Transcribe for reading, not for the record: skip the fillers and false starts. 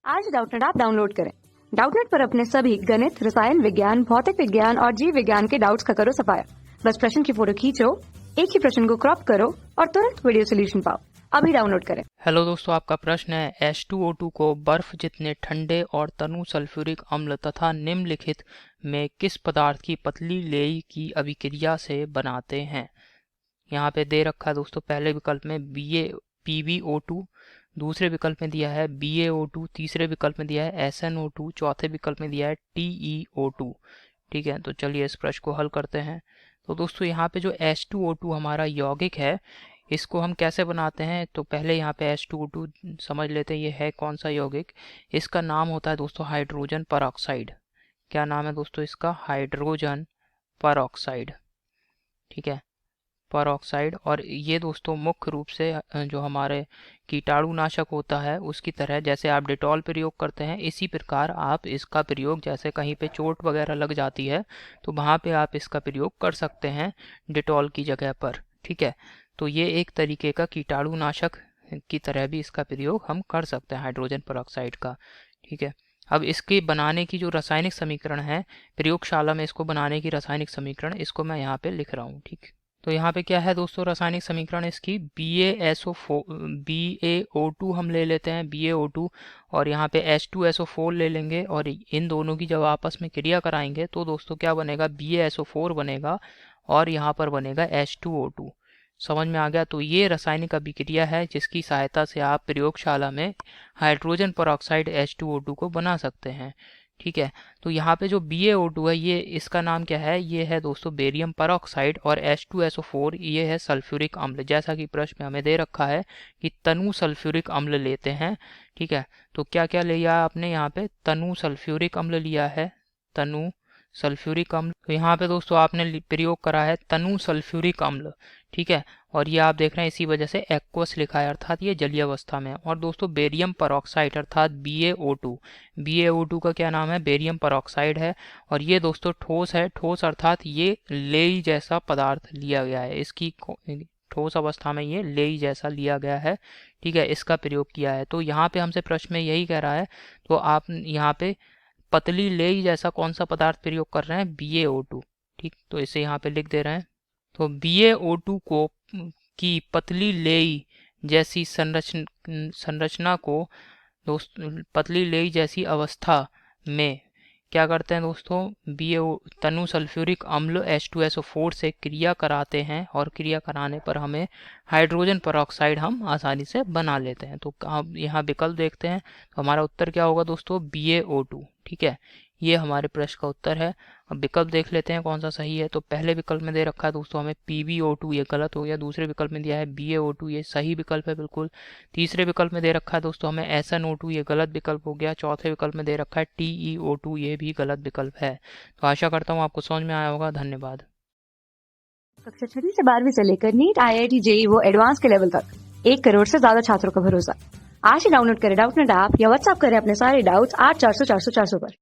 आज Doubtnut app download करें। Doubtnut पर अपने सभी गणित, रसायन विज्ञान, भौतिक विज्ञान और जीव विज्ञान के डाउट्स का करो सफाया। बस प्रश्न की फोटो खींचो, एक ही प्रश्न को क्रॉप करो और तुरंत वीडियो सोल्यूशन पाओ। अभी डाउनलोड करें। हेलो दोस्तों, आपका प्रश्न है H2O2 को बर्फ जितने ठंडे और तनु सल्फ्यूरिक अम्ल तथा निम्नलिखित में किस पदार्थ की पतली लेई की अभिक्रिया से बनाते हैं। यहाँ पे दे रखा है दोस्तों, पहले विकल्प में PbO2, दूसरे विकल्प में दिया है BaO2, तीसरे विकल्प में दिया है SnO2, चौथे विकल्प में दिया है TeO2। ठीक है, तो चलिए इस प्रश्न को हल करते हैं। तो दोस्तों यहाँ पे जो H2O2 हमारा यौगिक है, इसको हम कैसे बनाते हैं। तो पहले यहाँ पे H2O2 समझ लेते हैं ये है कौन सा यौगिक। इसका नाम होता है दोस्तों हाइड्रोजन परऑक्साइड। क्या नाम है दोस्तों इसका? Hydrogen peroxide. ठीक है, परऑक्साइड। और ये दोस्तों मुख्य रूप से जो हमारे कीटाणुनाशक होता है उसकी तरह, जैसे आप डिटॉल प्रयोग करते हैं इसी प्रकार आप इसका प्रयोग, जैसे कहीं पे चोट वगैरह लग जाती है तो वहाँ पे आप इसका प्रयोग कर सकते हैं डिटॉल की जगह पर। ठीक है, तो ये एक तरीके का कीटाणुनाशक की तरह भी इसका प्रयोग हम कर सकते हैं हाइड्रोजन परऑक्साइड का। ठीक है, अब इसके बनाने की जो रासायनिक समीकरण है, प्रयोगशाला में इसको बनाने की रासायनिक समीकरण, इसको मैं यहाँ पे लिख रहा हूँ। ठीक, तो यहाँ पे क्या है दोस्तों रासायनिक समीकरण इसकी BaO2 हम ले लेते हैं, BaO2, और यहाँ पे H2SO4 ले लेंगे और इन दोनों की जब आपस में क्रिया कराएंगे तो दोस्तों क्या बनेगा, BaSO4 बनेगा और यहाँ पर बनेगा H2O2। समझ में आ गया। तो ये रासायनिक अभिक्रिया है जिसकी सहायता से आप प्रयोगशाला में हाइड्रोजन परऑक्साइड H2O2 को बना सकते हैं। ठीक है, तो यहाँ पे जो BaO2 है, ये इसका नाम क्या है, ये है दोस्तों बेरियम परऑक्साइड, और H2SO4 ये है सल्फ्यूरिक अम्ल। जैसा कि प्रश्न में हमें दे रखा है कि तनु सल्फ्यूरिक अम्ल लेते हैं। ठीक है, तो क्या क्या लिया आपने यहाँ पे? तनु सल्फ्यूरिक अम्ल लिया है, तनु सल्फ्यूरिक अम्ल। तो यहाँ पे दोस्तों आपने प्रयोग करा है तनु सल्फ्यूरिक अम्ल। ठीक है, और ये आप देख रहे हैं इसी वजह से एक्वस लिखा है, अर्थात ये जलीय अवस्था में है। और दोस्तों बेरियम परऑक्साइड अर्थात BaO2, BaO2 का क्या नाम है? बेरियम परऑक्साइड है। और ये दोस्तों ठोस है, ठोस अर्थात ये लेई जैसा पदार्थ लिया गया है, इसकी ठोस अवस्था में ये लेई जैसा लिया गया है। ठीक है, इसका प्रयोग किया है। तो यहाँ पे हमसे प्रश्न में यही कह रहा है, तो आप यहाँ पे पतली लेई जैसा कौन सा पदार्थ प्रयोग कर रहे हैं? BaO2। ठीक, तो इसे यहाँ पे लिख दे रहे हैं। तो BaO2 को की पतली लेई जैसी संरचना को पतली लेई जैसी अवस्था में क्या करते हैं दोस्तों, तनु सल्फ्यूरिक अम्ल H2SO4 से क्रिया कराते हैं, और क्रिया कराने पर हमें हाइड्रोजन परऑक्साइड हम आसानी से बना लेते हैं। तो आप यहाँ विकल्प देखते हैं, तो हमारा उत्तर क्या होगा दोस्तों? BaO2। ठीक है, ये हमारे प्रश्न का उत्तर है। अब विकल्प देख लेते हैं कौन सा सही है। तो पहले विकल्प में दे रखा है दोस्तों हमें PbO2, ये गलत हो गया। दूसरे विकल्प में दिया है BaO2, ये सही विकल्प है बिल्कुल। तीसरे विकल्प में दे रखा है दोस्तों हमें SnO2, ये गलत विकल्प हो गया। चौथे विकल्प में दे रखा है TeO2, ये भी गलत विकल्प है। तो आशा करता हूँ आपको समझ में आया होगा। धन्यवाद। कक्षा 6 से 12वीं से लेकर नीट, IIT, JEE वो एडवांस के लेवल तक 1 करोड़ से ज्यादा छात्रों का भरोसा। आज ही डाउनलोड करें डाउटनेट ऐप या व्हाट्सएप करें अपने सारे डाउट्स 8400 400 400 पर।